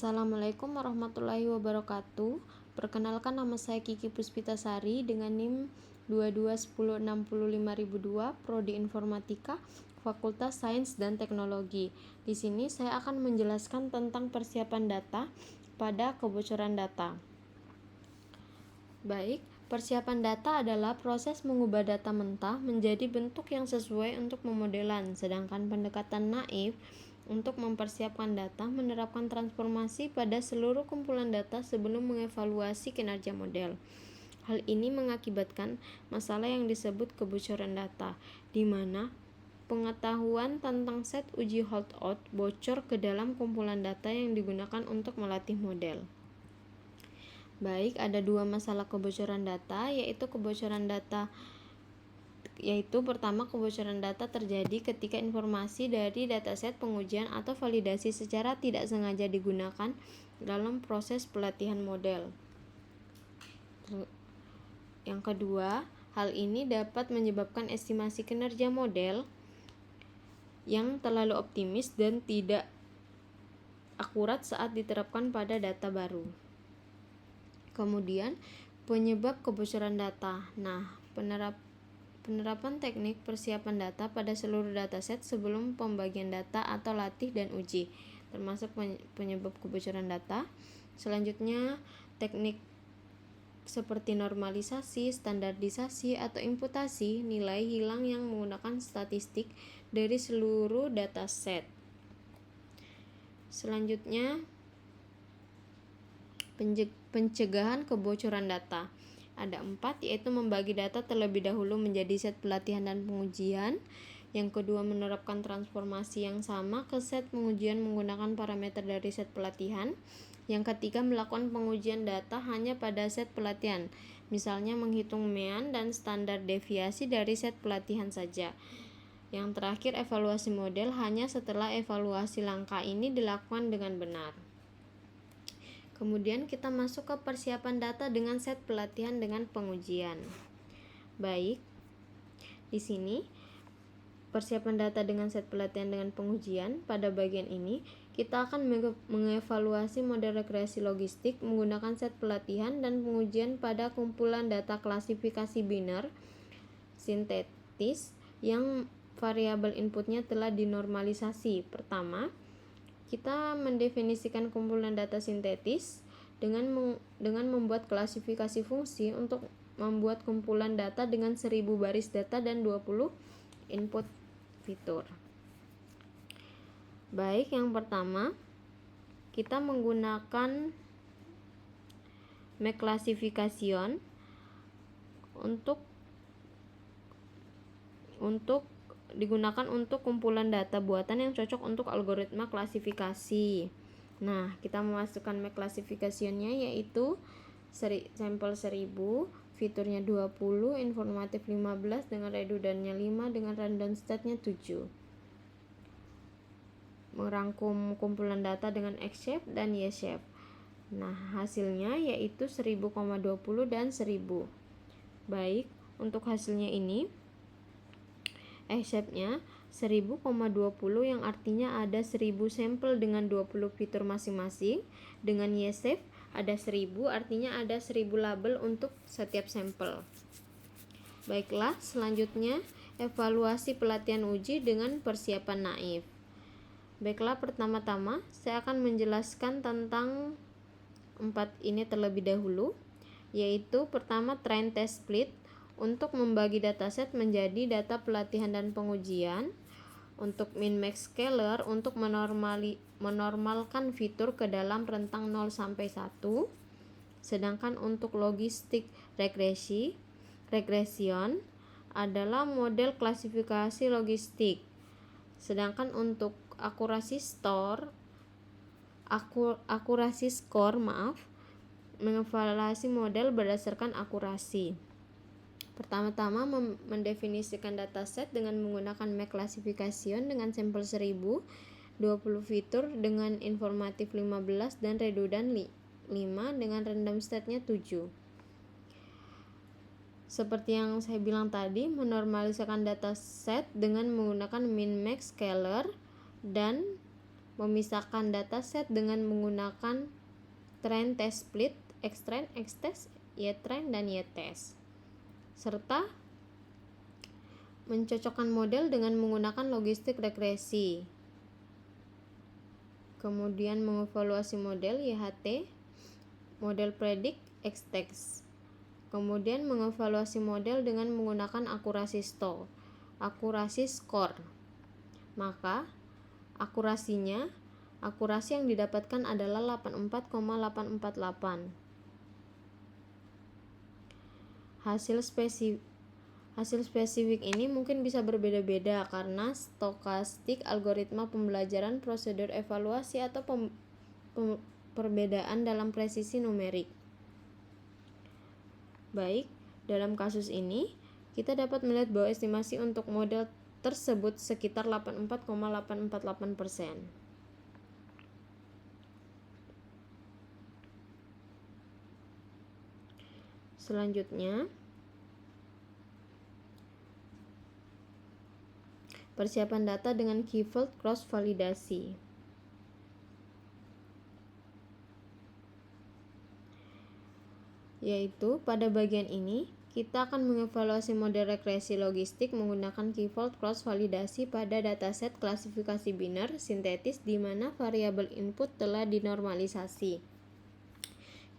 Assalamualaikum warahmatullahi wabarakatuh. Perkenalkan, nama saya Kiki Puspitasari dengan NIM 221065002, Prodi Informatika, Fakultas Sains dan Teknologi. Di sini saya akan menjelaskan tentang persiapan data pada kebocoran data. Baik, persiapan data adalah proses mengubah data mentah menjadi bentuk yang sesuai untuk pemodelan, sedangkan pendekatan naif untuk mempersiapkan data menerapkan transformasi pada seluruh kumpulan data sebelum mengevaluasi kinerja model. Hal ini mengakibatkan masalah yang disebut kebocoran data, di mana pengetahuan tentang set uji holdout bocor ke dalam kumpulan data yang digunakan untuk melatih model. Baik, ada dua masalah kebocoran data, yaitu pertama, kebocoran data terjadi ketika informasi dari dataset pengujian atau validasi secara tidak sengaja digunakan dalam proses pelatihan model. Yang kedua, hal ini dapat menyebabkan estimasi kinerja model yang terlalu optimis dan tidak akurat saat diterapkan pada data baru. Kemudian, penyebab kebocoran data. Penerapan teknik persiapan data pada seluruh dataset sebelum pembagian data atau latih dan uji, termasuk penyebab kebocoran data. Selanjutnya, teknik seperti normalisasi, standarisasi, atau imputasi nilai hilang yang menggunakan statistik dari seluruh dataset. Selanjutnya, pencegahan kebocoran data. Ada 4, yaitu membagi data terlebih dahulu menjadi set pelatihan dan pengujian. Yang kedua, menerapkan transformasi yang sama ke set pengujian menggunakan parameter dari set pelatihan. Yang ketiga, melakukan pengujian data hanya pada set pelatihan, misalnya menghitung mean dan standar deviasi dari set pelatihan saja. Yang terakhir, evaluasi model hanya setelah evaluasi langkah ini dilakukan dengan benar. Kemudian kita masuk ke persiapan data dengan set pelatihan dengan pengujian. Baik, di sini persiapan data dengan set pelatihan dengan pengujian. Pada bagian ini kita akan mengevaluasi model regresi logistik menggunakan set pelatihan dan pengujian pada kumpulan data klasifikasi biner sintetis yang variabel inputnya telah dinormalisasi. Pertama, kita mendefinisikan kumpulan data sintetis dengan membuat klasifikasi fungsi untuk membuat kumpulan data dengan 1000 baris data dan 20 input fitur. Baik, yang pertama kita menggunakan McClassification untuk digunakan untuk kumpulan data buatan yang cocok untuk algoritma klasifikasi. Nah, kita memasukkan McClassification-nya yaitu sampel 1000, fiturnya 20, informatif 15 dengan redundannya 5 dengan random state-nya 7. Merangkum kumpulan data dengan X-shape dan Y-shape. Nah, hasilnya yaitu 1000,20 dan 1000. Baik, untuk hasilnya ini X-shape-nya 1000,20 yang artinya ada 1000 sampel dengan 20 fitur masing-masing. Dengan Y-shape ada 1000 artinya ada 1000 label untuk setiap sampel. Baiklah, selanjutnya evaluasi pelatihan uji dengan persiapan naif. Baiklah, pertama-tama saya akan menjelaskan tentang 4 ini terlebih dahulu, yaitu pertama, train test split untuk membagi dataset menjadi data pelatihan dan pengujian. Untuk min-max scaler untuk menormalkan fitur ke dalam rentang 0 sampai 1. Sedangkan untuk logistik regression adalah model klasifikasi logistik. Sedangkan untuk akurasi skor mengevaluasi model berdasarkan akurasi. Pertama-tama mendefinisikan dataset dengan menggunakan McClassification dengan sampel 1000, 20 fitur dengan informatif 15 dan redundan 5 dengan random state-nya 7. Seperti yang saya bilang tadi, menormalisasikan dataset dengan menggunakan min-max scaler dan memisahkan dataset dengan menggunakan train test split, X-train, X-test, Y-train, dan Y-test, serta mencocokkan model dengan menggunakan logistik regresi. Kemudian mengevaluasi model YHT, model predik, X-test. Kemudian mengevaluasi model dengan menggunakan akurasi score. Maka akurasi yang didapatkan adalah 84,848. Hasil spesifik ini mungkin bisa berbeda-beda karena stokastik, algoritma pembelajaran, prosedur evaluasi, atau perbedaan dalam presisi numerik. Baik, dalam kasus ini kita dapat melihat bahwa estimasi untuk model tersebut sekitar 84,848%. Selanjutnya, persiapan data dengan K-fold cross validasi. Yaitu pada bagian ini kita akan mengevaluasi model regresi logistik menggunakan K-fold cross validasi pada dataset klasifikasi biner sintetis di mana variabel input telah dinormalisasi.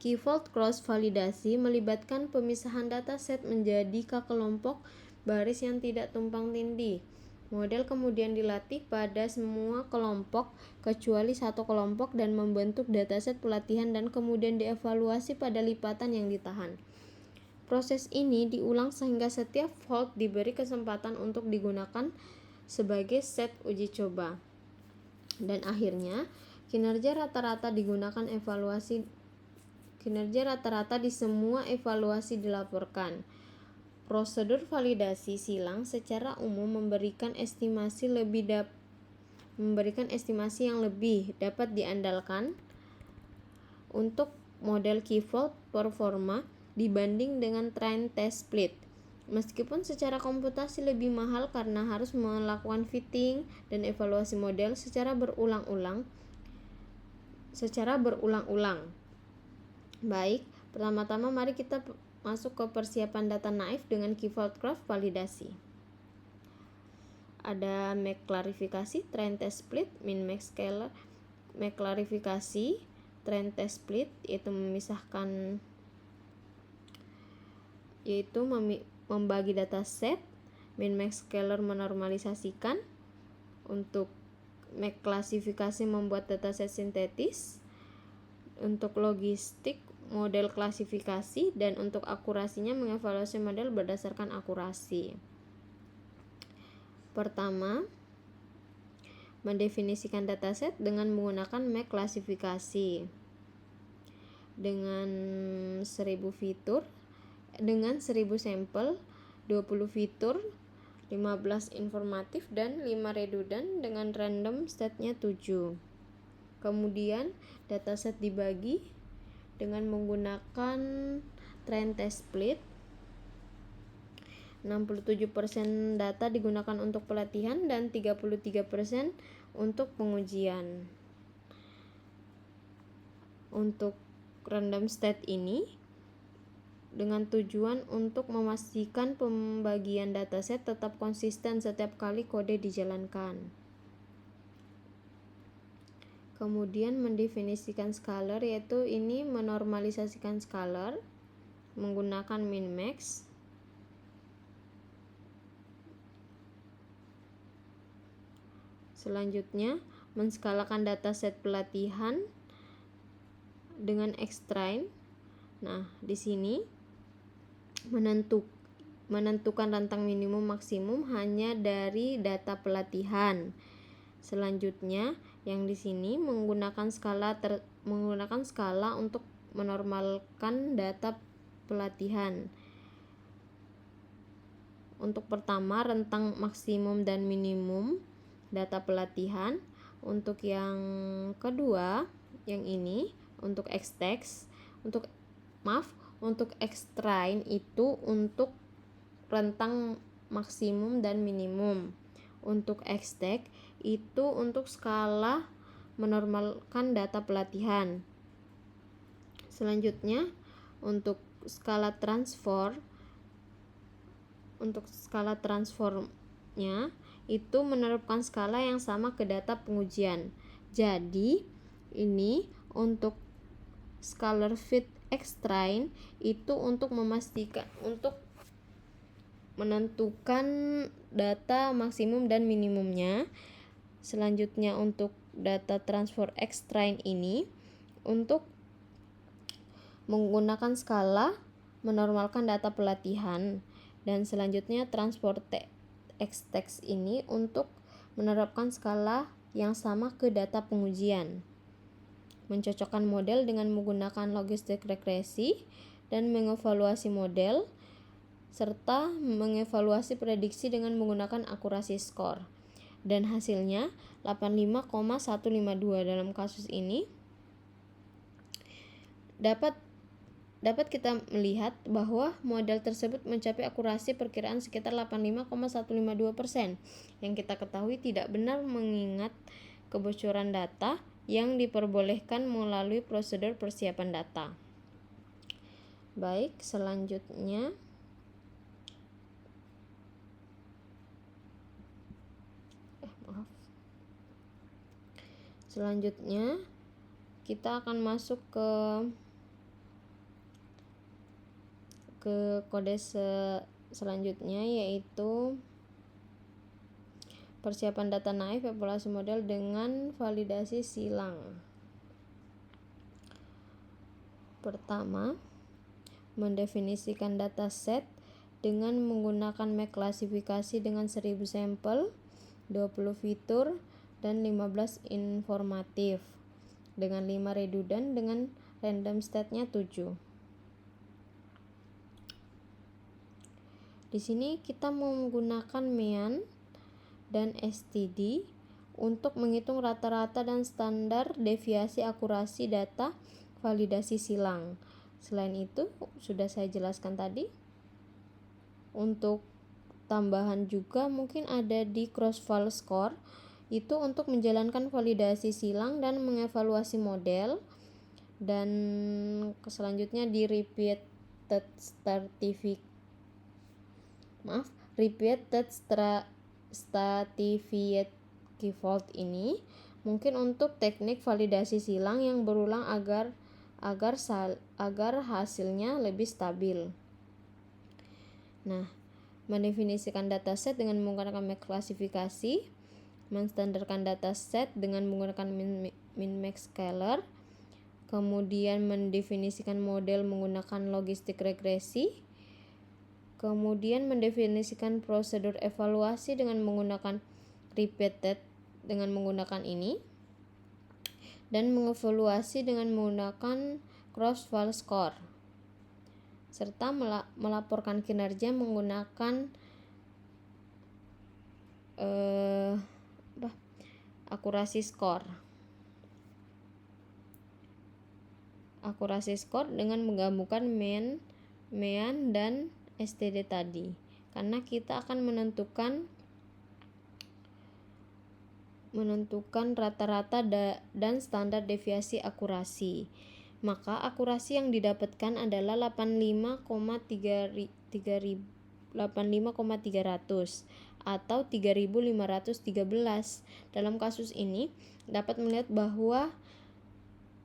K-fold cross validasi melibatkan pemisahan dataset menjadi kelompok baris yang tidak tumpang tindih. Model kemudian dilatih pada semua kelompok kecuali satu kelompok dan membentuk dataset pelatihan dan kemudian dievaluasi pada lipatan yang ditahan. Proses ini diulang sehingga setiap fold diberi kesempatan untuk digunakan sebagai set uji coba. Dan akhirnya, kinerja rata-rata di semua evaluasi dilaporkan. Prosedur validasi silang secara umum memberikan estimasi yang lebih dapat diandalkan untuk model K-fold performa dibanding dengan train test split. Meskipun secara komputasi lebih mahal karena harus melakukan fitting dan evaluasi model secara berulang-ulang. Baik, pertama-tama mari kita masuk ke persiapan data naif dengan K-fold cross validasi. Ada make klarifikasi, train test split, min max scaler. Make klarifikasi, train test split yaitu membagi dataset, min max scaler menormalisasikan. Untuk make klasifikasi membuat dataset sintetis. Untuk logistik model klasifikasi, dan untuk akurasinya mengevaluasi model berdasarkan akurasi. Pertama, mendefinisikan dataset dengan menggunakan make klasifikasi. Dengan 1000 fitur, dengan 1000 sampel, 20 fitur, 15 informatif, dan 5 redundant dengan random state-nya 7. Kemudian dataset dibagi dengan menggunakan train test split. 67% data digunakan untuk pelatihan dan 33% untuk pengujian. Untuk random state ini dengan tujuan untuk memastikan pembagian dataset tetap konsisten setiap kali kode dijalankan. Kemudian mendefinisikan scalar, yaitu ini menormalisasikan scalar menggunakan min max. Selanjutnya, menskalakan dataset pelatihan dengan X-train. Nah, di sini menentukan rentang minimum maksimum hanya dari data pelatihan. Selanjutnya, yang di sini menggunakan skala untuk menormalkan data pelatihan. Untuk pertama, rentang maksimum dan minimum data pelatihan. Untuk yang kedua, yang ini untuk X-text, untuk X-train itu untuk rentang maksimum dan minimum. Untuk X-text itu untuk skala menormalkan data pelatihan. Selanjutnya, untuk skala transformnya itu menerapkan skala yang sama ke data pengujian. Jadi, ini untuk scalar fit extrain itu untuk menentukan data maksimum dan minimumnya. Selanjutnya untuk data transfer extrain ini untuk menggunakan skala menormalkan data pelatihan. Dan selanjutnya transport text ini untuk menerapkan skala yang sama ke data pengujian, mencocokkan model dengan menggunakan logistik regresi dan mengevaluasi model, serta mengevaluasi prediksi dengan menggunakan akurasi skor. Dan hasilnya 85,152. Dalam kasus ini dapat kita melihat bahwa model tersebut mencapai akurasi perkiraan sekitar 85,152%, yang kita ketahui tidak benar mengingat kebocoran data yang diperbolehkan melalui prosedur persiapan data. Baik, selanjutnya kita akan masuk ke kode selanjutnya, yaitu persiapan data naif evaluasi model dengan validasi silang. Pertama, mendefinisikan dataset dengan menggunakan map klasifikasi dengan 1000 sampel, 20 fitur, dan 15 informatif, dengan 5 redundant dengan random state-nya 7. Di sini kita menggunakan mean dan STD untuk menghitung rata-rata dan standar deviasi akurasi data validasi silang. Selain itu, sudah saya jelaskan tadi. Untuk tambahan juga mungkin ada di cross-val score, itu untuk menjalankan validasi silang dan mengevaluasi model. Dan selanjutnya di repeated stratified fault ini mungkin untuk teknik validasi silang yang berulang agar hasilnya lebih stabil. Nah, mendefinisikan dataset dengan menggunakan map klasifikasi, menstandarkan dataset dengan menggunakan min-max scalar, kemudian mendefinisikan model menggunakan logistik regresi, kemudian mendefinisikan prosedur evaluasi dengan menggunakan repeated dengan menggunakan ini, dan mengevaluasi dengan menggunakan cross-val score, serta melaporkan kinerja menggunakan akurasi skor dengan menggabungkan mean dan STD tadi, karena kita akan menentukan rata-rata dan standar deviasi akurasi. Maka akurasi yang didapatkan adalah 85,300 atau 3513. Dalam kasus ini dapat melihat bahwa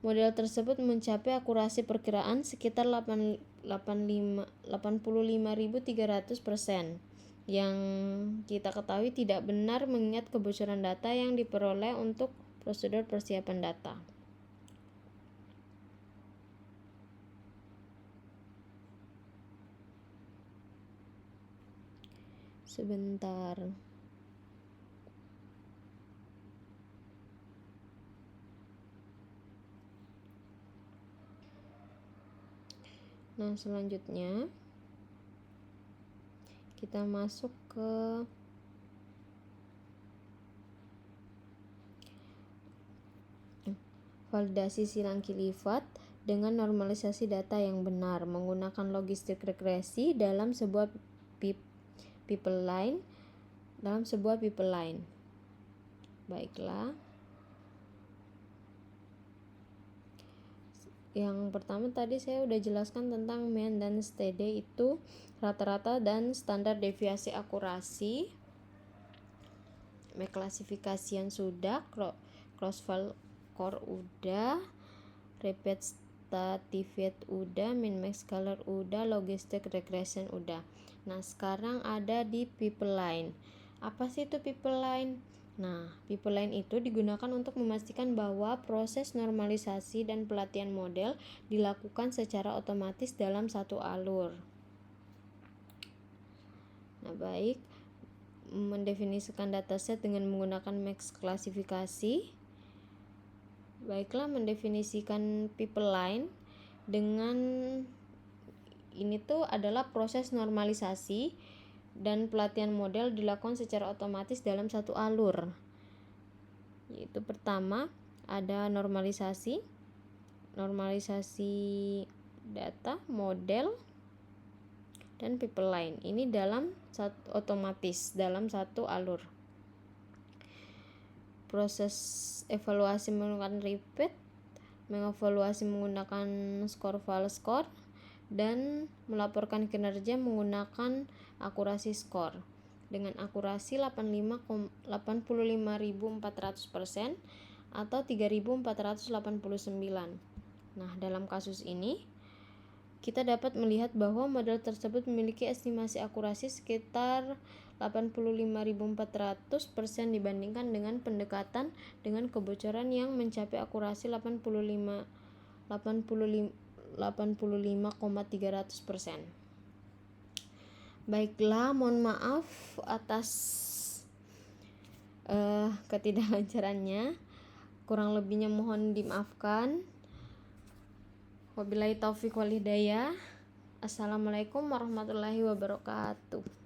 model tersebut mencapai akurasi perkiraan sekitar 85.300%, yang kita ketahui tidak benar mengingat kebocoran data yang diperoleh untuk prosedur persiapan data. Sebentar. Nah, selanjutnya kita masuk ke validasi silang Kilifat dengan normalisasi data yang benar menggunakan logistik regresi dalam sebuah pipeline. Baiklah. Yang pertama tadi saya udah jelaskan tentang mean dan steady, itu rata-rata dan standar deviasi akurasi. Klasifikasian sudah, cross-val core udah, repetitive udah, min max color udah, logistic regression udah. Nah, sekarang ada di people line. Apa sih itu people line? Nah, people line itu digunakan untuk memastikan bahwa proses normalisasi dan pelatihan model dilakukan secara otomatis dalam satu alur. Nah, baik, mendefinisikan dataset dengan menggunakan max klasifikasi. Baiklah, mendefinisikan people line dengan ini tuh adalah proses normalisasi dan pelatihan model dilakukan secara otomatis dalam satu alur. Yaitu pertama ada normalisasi data, model, dan people line. Ini dalam otomatis dalam satu alur. Proses evaluasi menggunakan repeat, mengevaluasi menggunakan score-val score, dan melaporkan kinerja menggunakan akurasi skor dengan akurasi 85.400% atau 3.489. Nah, dalam kasus ini kita dapat melihat bahwa model tersebut memiliki estimasi akurasi sekitar 85.400% dibandingkan dengan pendekatan dengan kebocoran yang mencapai akurasi 85,300%. Baiklah, mohon maaf atas ketidaklancarannya. Kurang lebihnya mohon dimaafkan. Wabillahi taufiq wal hidayah. Assalamualaikum warahmatullahi wabarakatuh.